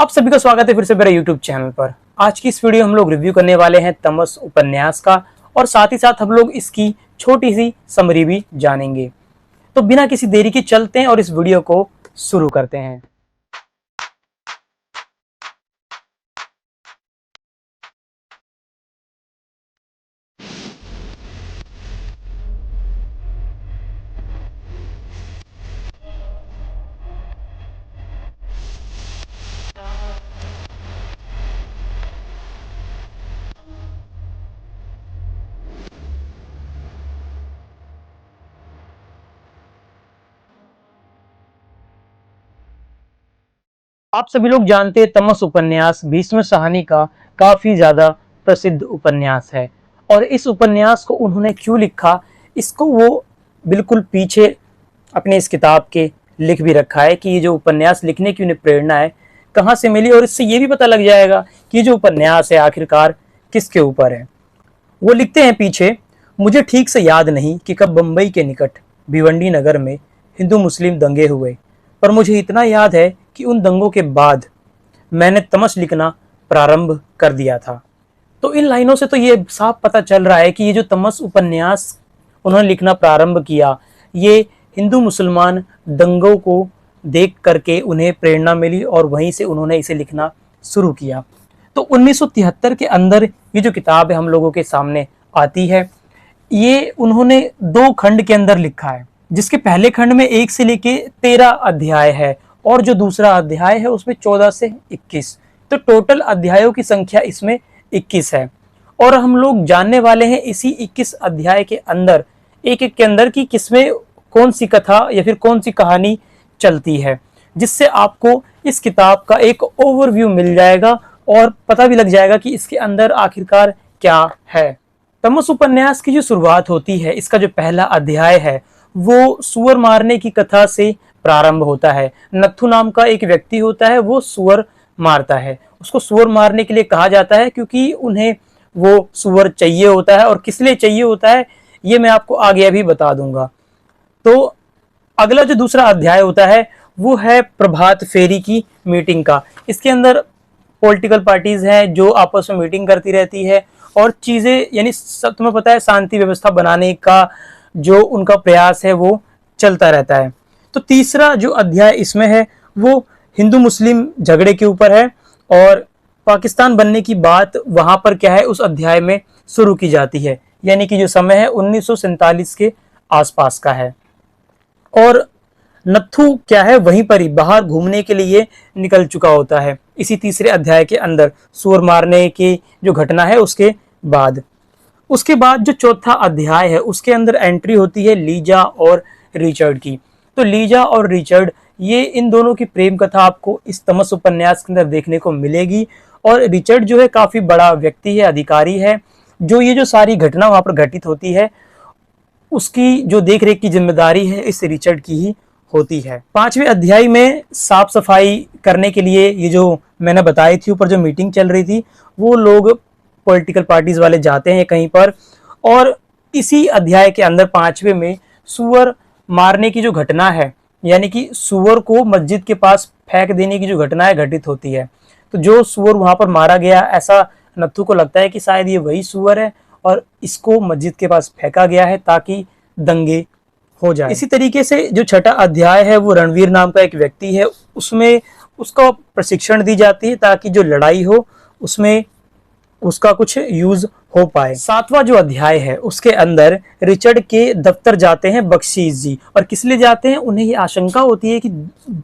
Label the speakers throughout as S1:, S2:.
S1: आप सभी का स्वागत है फिर से मेरे YouTube चैनल पर। आज की इस वीडियो हम लोग रिव्यू करने वाले हैं तमस उपन्यास का और साथ ही साथ हम लोग इसकी छोटी सी समरी भी जानेंगे। तो बिना किसी देरी के चलते हैं और इस वीडियो को शुरू करते हैं। आप सभी लोग जानते हैं तमस उपन्यास भीष्म साहनी का काफी ज्यादा प्रसिद्ध उपन्यास है। और इस उपन्यास को उन्होंने क्यों लिखा, इसको वो बिल्कुल पीछे अपने इस किताब के लिख भी रखा है कि ये जो उपन्यास लिखने की उन्हें प्रेरणा है कहाँ से मिली, और इससे ये भी पता लग जाएगा कि ये जो उपन्यास है आखिरकार किसके ऊपर है। वो लिखते हैं पीछे, मुझे ठीक से याद नहीं कि कब बम्बई के निकट भिवंडी नगर में हिंदू मुस्लिम दंगे हुए, पर मुझे इतना याद है कि उन दंगों के बाद मैंने तमस लिखना प्रारंभ कर दिया था। तो इन लाइनों से तो ये साफ पता चल रहा है कि ये जो तमस उपन्यास उन्होंने लिखना प्रारंभ किया, ये हिंदू मुसलमान दंगों को देख करके उन्हें प्रेरणा मिली और वहीं से उन्होंने इसे लिखना शुरू किया। तो 1973 के अंदर ये जो किताब है हम लोगों के सामने आती है। ये उन्होंने 2 खंड के अंदर लिखा है, जिसके पहले खंड में 1 से लेके 13 अध्याय है और जो दूसरा अध्याय है उसमें 14 से 21। तो टोटल अध्यायों की संख्या इसमें 21 है। और हम लोग जानने वाले हैं इसी 21 अध्याय के अंदर एक एक के अंदर की किसमें कौन सी कथा या फिर कौन सी कहानी चलती है, जिससे आपको इस किताब का एक ओवरव्यू मिल जाएगा और पता भी लग जाएगा कि इसके अंदर आखिरकार क्या है। तमस उपन्यास की जो शुरुआत होती है, इसका जो पहला अध्याय है वो सुअर मारने की कथा से प्रारंभ होता है। नत्थु नाम का एक व्यक्ति होता है, वो सुअर मारता है। उसको सुअर मारने के लिए कहा जाता है क्योंकि उन्हें वो सुअर चाहिए होता है, और किस लिए चाहिए होता है ये मैं आपको आगे अभी बता दूंगा। तो अगला जो दूसरा अध्याय होता है वो है प्रभात फेरी की मीटिंग का। इसके अंदर पॉलिटिकल पार्टीज हैं जो आपस में मीटिंग करती रहती है और चीजें यानी सब तुम्हें पता है शांति व्यवस्था बनाने का जो उनका प्रयास है वो चलता रहता है। तो तीसरा जो अध्याय इसमें है वो हिंदू मुस्लिम झगड़े के ऊपर है और पाकिस्तान बनने की बात वहां पर क्या है उस अध्याय में शुरू की जाती है, यानी कि जो समय है 1947 के आसपास का है। और नत्थु क्या है वहीं पर ही बाहर घूमने के लिए निकल चुका होता है इसी तीसरे अध्याय के अंदर, सुअर मारने की जो घटना है उसके बाद। उसके बाद जो चौथा अध्याय है उसके अंदर एंट्री होती है लीजा और रिचर्ड की। तो लीजा और रिचर्ड, ये इन दोनों की प्रेम कथा आपको इस तमस उपन्यास के अंदर देखने को मिलेगी। और रिचर्ड जो है काफी बड़ा व्यक्ति है, अधिकारी है, जो ये जो सारी घटना वहां पर घटित होती है उसकी जो देख रेख की जिम्मेदारी है इस रिचर्ड की ही होती है। 5वें अध्याय में साफ सफाई करने के लिए ये जो मैंने बताई थी ऊपर जो मीटिंग चल रही थी, वो लोग पॉलिटिकल पार्टीज वाले जाते हैं कहीं पर, और इसी अध्याय के अंदर 5वें में सुअर मारने की जो घटना है, यानी कि सुअर को मस्जिद के पास फेंक देने की जो घटना है घटित होती है। तो जो सुअर वहां पर मारा गया, ऐसा नत्थु को लगता है कि शायद ये वही सुअर है और इसको मस्जिद के पास फेंका गया है ताकि दंगे हो जाए। इसी तरीके से जो छठा अध्याय है वो रणवीर नाम का एक व्यक्ति है, उसमें उसको प्रशिक्षण दी जाती है ताकि जो लड़ाई हो उसमें उसका कुछ यूज हो पाए। 7वां जो अध्याय है उसके अंदर रिचर्ड के दफ्तर जाते हैं बख्शीश जी, और किस लिए जाते हैं, उन्हें ये आशंका होती है कि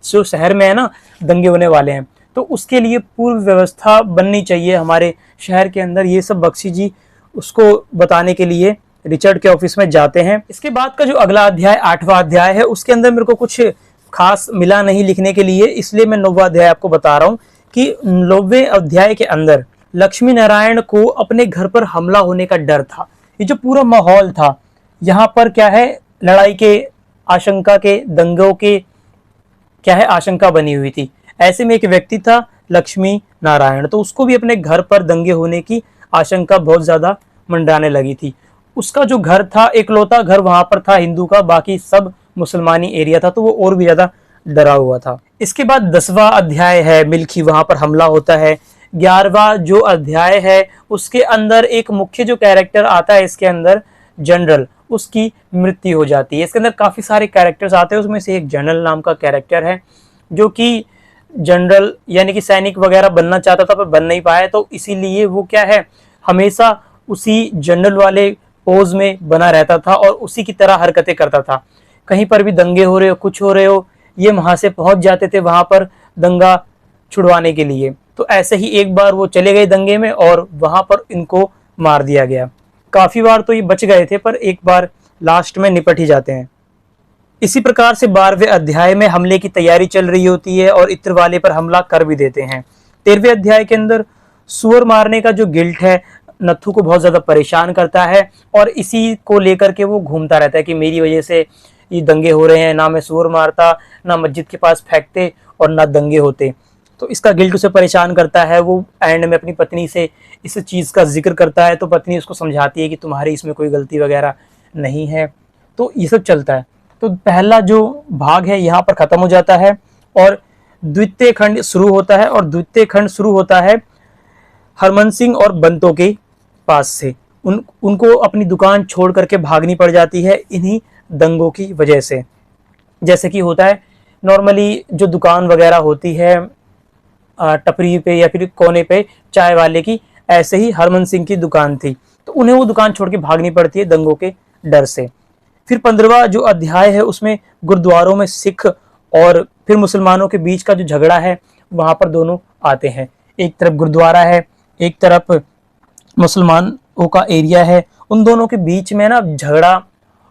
S1: जो शहर में है ना दंगे होने वाले हैं, तो उसके लिए पूर्व व्यवस्था बननी चाहिए हमारे शहर के अंदर। ये सब बख्शी जी उसको बताने के लिए रिचर्ड के ऑफिस में जाते हैं। इसके बाद का जो अगला अध्याय 8वां अध्याय है उसके अंदर मेरे को कुछ खास मिला नहीं लिखने के लिए, इसलिए मैं 9वां अध्याय आपको बता रहा हूँ कि 9वें अध्याय के अंदर लक्ष्मी नारायण को अपने घर पर हमला होने का डर था। ये जो पूरा माहौल था यहाँ पर क्या है, लड़ाई के आशंका के, दंगों के क्या है आशंका बनी हुई थी। ऐसे में एक व्यक्ति था लक्ष्मी नारायण, तो उसको भी अपने घर पर दंगे होने की आशंका बहुत ज्यादा मंडराने लगी थी। उसका जो घर था, इकलौता घर वहां पर था हिंदू का, बाकी सब मुसलमानी एरिया था, तो वो और भी ज्यादा डरा हुआ था। इसके बाद 10वां अध्याय है मिल्खी, वहां पर हमला होता है। 11वां जो अध्याय है उसके अंदर एक मुख्य जो कैरेक्टर आता है इसके अंदर, जनरल, उसकी मृत्यु हो जाती है। इसके अंदर काफी सारे कैरेक्टर्स आते हैं, उसमें से एक जनरल नाम का कैरेक्टर है जो कि जनरल यानी कि सैनिक वगैरह बनना चाहता था पर बन नहीं पाया, तो इसीलिए वो क्या है, हमेशा उसी जनरल वाले पोज में बना रहता था और उसी की तरह हरकतें करता था। कहीं पर भी दंगे हो रहे हो, कुछ हो रहे हो, ये वहां से पहुंच जाते थे वहां पर दंगा छुड़वाने के लिए। तो ऐसे ही एक बार वो चले गए दंगे में और वहां पर इनको मार दिया गया। काफी बार तो ये बच गए थे पर एक बार लास्ट में निपट ही जाते हैं। इसी प्रकार से 12वें अध्याय में हमले की तैयारी चल रही होती है और इत्र वाले पर हमला कर भी देते हैं। 13वें अध्याय के अंदर सुअर मारने का जो गिल्ट है नत्थु को बहुत ज्यादा परेशान करता है और इसी को लेकर के वो घूमता रहता है कि मेरी वजह से ये दंगे हो रहे हैं, ना मैं सुअर मारता, ना मस्जिद के पास फेंकते और ना दंगे होते। तो इसका गिल्ट उसे परेशान करता है। वो एंड में अपनी पत्नी से इस चीज़ का जिक्र करता है तो पत्नी उसको समझाती है कि तुम्हारी इसमें कोई गलती वगैरह नहीं है। तो ये सब चलता है। तो पहला जो भाग है यहाँ पर खत्म हो जाता है और द्वितीय खंड शुरू होता है। और द्वितीय खंड शुरू होता है हरमन सिंह और बंतो के पास से। उनको अपनी दुकान छोड़ करके भागनी पड़ जाती है इन्हीं दंगों की वजह से। जैसे कि होता है नॉर्मली जो दुकान वगैरह होती है टपरी पे या फिर कोने पे चाय वाले की, ऐसे ही हरमन सिंह की दुकान थी तो उन्हें वो दुकान छोड़ के भागनी पड़ती है दंगों के डर से। फिर 15वां जो अध्याय है उसमें गुरुद्वारों में सिख और फिर मुसलमानों के बीच का जो झगड़ा है वहां पर दोनों आते हैं। एक तरफ गुरुद्वारा है, एक तरफ मुसलमानों का एरिया है। उन दोनों के बीच में ना झगड़ा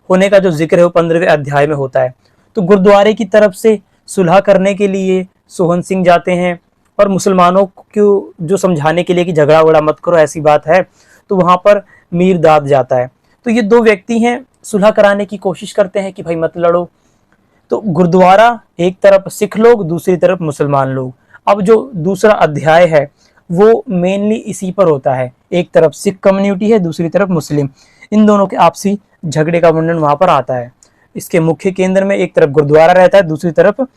S1: होने का जो जिक्र है वो 15वें अध्याय में होता है। तो गुरुद्वारे की तरफ से सुलह करने के लिए सोहन सिंह जाते हैं और मुसलमानों को जो समझाने के लिए कि झगड़ा वगड़ा मत करो, ऐसी बात है, तो वहां पर मीर दाद जाता है। तो ये दो व्यक्ति हैं, सुलह कराने की कोशिश करते हैं कि भाई मत लड़ो। तो गुरुद्वारा एक तरफ सिख लोग, दूसरी तरफ मुसलमान लोग। अब जो दूसरा अध्याय है वो मेनली इसी पर होता है। एक तरफ सिख कम्युनिटी है, दूसरी तरफ मुस्लिम। इन दोनों के आपसी झगड़े का वर्णन वहां पर आता है। इसके मुख्य केंद्र में एक तरफ गुरुद्वारा रहता है, दूसरी तरफ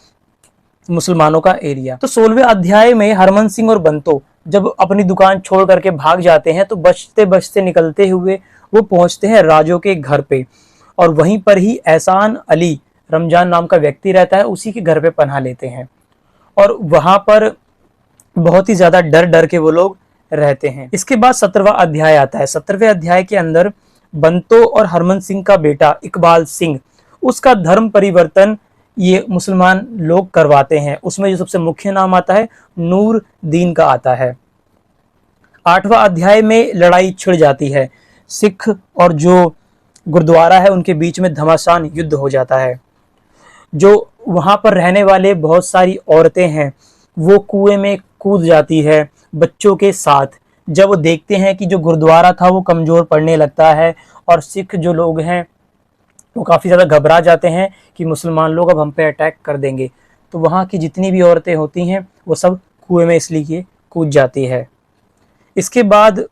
S1: मुसलमानों का एरिया। तो 16वें अध्याय में हरमन सिंह और बंतो जब अपनी दुकान छोड़ करके भाग जाते हैं तो बचते बचते निकलते हुए वो पहुंचते हैं राजो के घर पे और वहीं पर ही एहसान अली रमजान नाम का व्यक्ति रहता है, उसी के घर पे पनाह लेते हैं और वहां पर बहुत ही ज्यादा डर डर के वो लोग रहते हैं। इसके बाद 17वां अध्याय आता है। 17वें अध्याय के अंदर बंतो और हरमन सिंह का बेटा इकबाल सिंह, उसका धर्म परिवर्तन ये मुसलमान लोग करवाते हैं। उसमें जो सबसे मुख्य नाम आता है नूर दीन का आता है। 8वां अध्याय में लड़ाई छिड़ जाती है। सिख और जो गुरुद्वारा है उनके बीच में घमासान युद्ध हो जाता है। जो वहां पर रहने वाले बहुत सारी औरतें हैं वो कुएं में कूद जाती है बच्चों के साथ। जब वो देखते हैं कि जो गुरुद्वारा था वो कमजोर पड़ने लगता है और सिख जो लोग हैं वो काफ़ी ज़्यादा घबरा जाते हैं कि मुसलमान लोग अब हम पे अटैक कर देंगे, तो वहाँ की जितनी भी औरतें होती हैं वो सब कुएं में इसलिए कूद जाती है। इसके बाद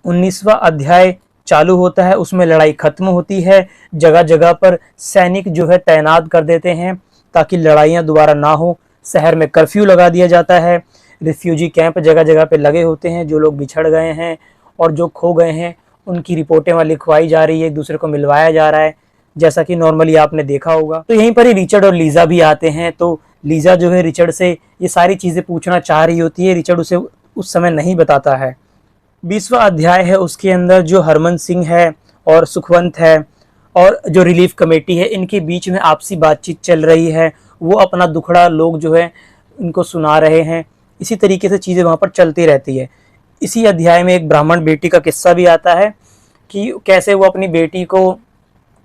S1: 19वां अध्याय चालू होता है। उसमें लड़ाई खत्म होती है। जगह जगह पर सैनिक जो है तैनात कर देते हैं ताकि लड़ाइयाँ दोबारा ना हो। शहर में कर्फ्यू लगा दिया जाता है। रिफ्यूजी कैंप जगह जगह पे लगे होते हैं। जो लोग बिछड़ गए हैं और जो खो गए हैं उनकी रिपोर्टें वहाँ लिखवाई जा रही है, एक दूसरे को मिलवाया जा रहा है, जैसा कि नॉर्मली आपने देखा होगा। तो यहीं पर ही रिचर्ड और लीजा भी आते हैं। तो लीजा जो है रिचर्ड से ये सारी चीज़ें पूछना चाह रही होती है, रिचर्ड उसे उस समय नहीं बताता है। 20वां अध्याय है, उसके अंदर जो हरमन सिंह है और सुखवंत है और जो रिलीफ कमेटी है इनके बीच में आपसी बातचीत चल रही है। वो अपना दुखड़ा लोग जो है इनको सुना रहे हैं। इसी तरीके से चीज़ें वहाँ पर चलती रहती है। इसी अध्याय में एक ब्राह्मण बेटी का किस्सा भी आता है कि कैसे वो अपनी बेटी को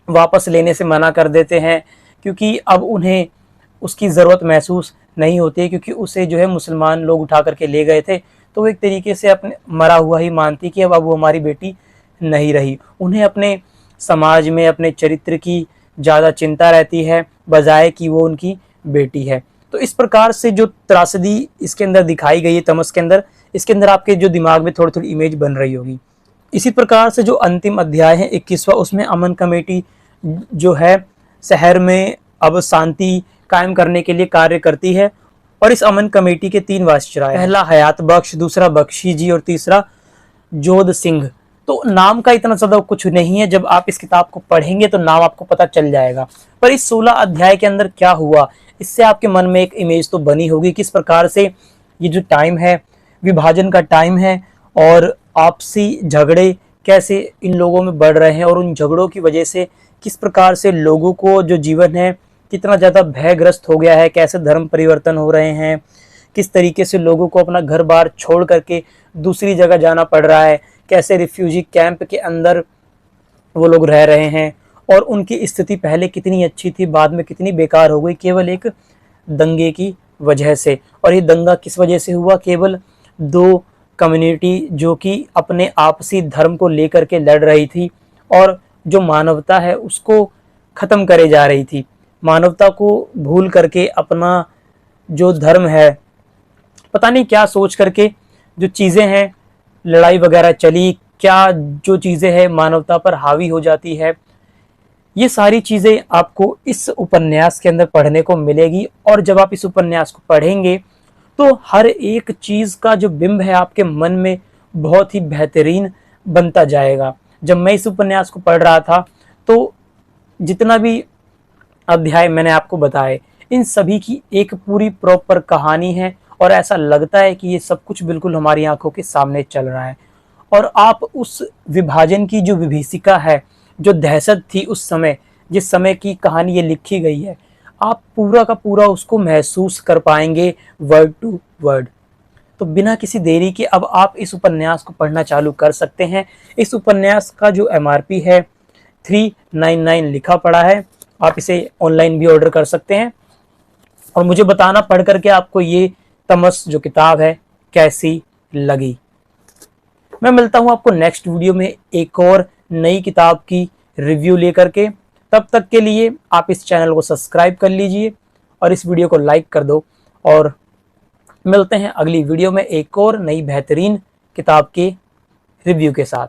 S1: वापस लेने से मना कर देते हैं क्योंकि अब उन्हें उसकी ज़रूरत महसूस नहीं होती, क्योंकि उसे जो है मुसलमान लोग उठा करके ले गए थे। तो वो एक तरीके से अपने मरा हुआ ही मानती कि अब वो हमारी बेटी नहीं रही। उन्हें अपने समाज में अपने चरित्र की ज़्यादा चिंता रहती है बजाय कि वो उनकी बेटी है। तो इस प्रकार से जो त्रासदी इसके अंदर दिखाई गई है तमस के अंदर, इसके अंदर आपके जो दिमाग में थोड़ी थोड़ी इमेज बन रही होगी। इसी प्रकार से जो अंतिम अध्याय है 21वां, उसमें अमन कमेटी जो है शहर में अब शांति कायम करने के लिए कार्य करती है और इस अमन कमेटी के 3 वाइस चांसलर, पहला हयात बख्श, दूसरा बख्शी जी और तीसरा जोध सिंह। तो नाम का इतना ज्यादा कुछ नहीं है, जब आप इस किताब को पढ़ेंगे तो नाम आपको पता चल जाएगा। पर इस 16 अध्याय के अंदर क्या हुआ, इससे आपके मन में एक इमेज तो बनी होगी किस प्रकार से ये जो टाइम है, विभाजन का टाइम है, और आपसी झगड़े कैसे इन लोगों में बढ़ रहे हैं, और उन झगड़ों की वजह से किस प्रकार से लोगों को जो जीवन है कितना ज़्यादा भयग्रस्त हो गया है, कैसे धर्म परिवर्तन हो रहे हैं, किस तरीके से लोगों को अपना घर बार छोड़ करके दूसरी जगह जाना पड़ रहा है, कैसे रिफ्यूजी कैंप के अंदर वो लोग रह रहे हैं, और उनकी स्थिति पहले कितनी अच्छी थी, बाद में कितनी बेकार हो गई केवल एक दंगे की वजह से। और ये दंगा किस वजह से हुआ, केवल 2 कम्युनिटी जो कि अपने आपसी धर्म को लेकर के लड़ रही थी और जो मानवता है उसको ख़त्म करे जा रही थी, मानवता को भूल करके अपना जो धर्म है, पता नहीं क्या सोच करके जो चीज़ें हैं, लड़ाई वगैरह चली, क्या जो चीज़ें हैं मानवता पर हावी हो जाती है, ये सारी चीज़ें आपको इस उपन्यास के अंदर पढ़ने को मिलेगी। और जब आप इस उपन्यास को पढ़ेंगे तो हर एक चीज़ का जो बिंब है आपके मन में बहुत ही बेहतरीन बनता जाएगा। जब मैं इस उपन्यास को पढ़ रहा था तो जितना भी अध्याय मैंने आपको बताए, इन सभी की एक पूरी प्रॉपर कहानी है, और ऐसा लगता है कि ये सब कुछ बिल्कुल हमारी आंखों के सामने चल रहा है। और आप उस विभाजन की जो विभीषिका है, जो दहशत थी उस समय, जिस समय की कहानी ये लिखी गई है, आप पूरा का पूरा उसको महसूस कर पाएंगे वर्ड टू वर्ड। तो बिना किसी देरी के अब आप इस उपन्यास को पढ़ना चालू कर सकते हैं। इस उपन्यास का जो MRP है 399 लिखा पड़ा है, आप इसे ऑनलाइन भी ऑर्डर कर सकते हैं। और मुझे बताना पढ़ करके आपको ये तमस जो किताब है कैसी लगी। मैं मिलता हूँ आपको नेक्स्ट वीडियो में एक और नई किताब की रिव्यू लेकर के। तब तक के लिए आप इस चैनल को सब्सक्राइब कर लीजिए और इस वीडियो को लाइक कर दो, और मिलते हैं अगली वीडियो में एक और नई बेहतरीन किताब के रिव्यू के साथ।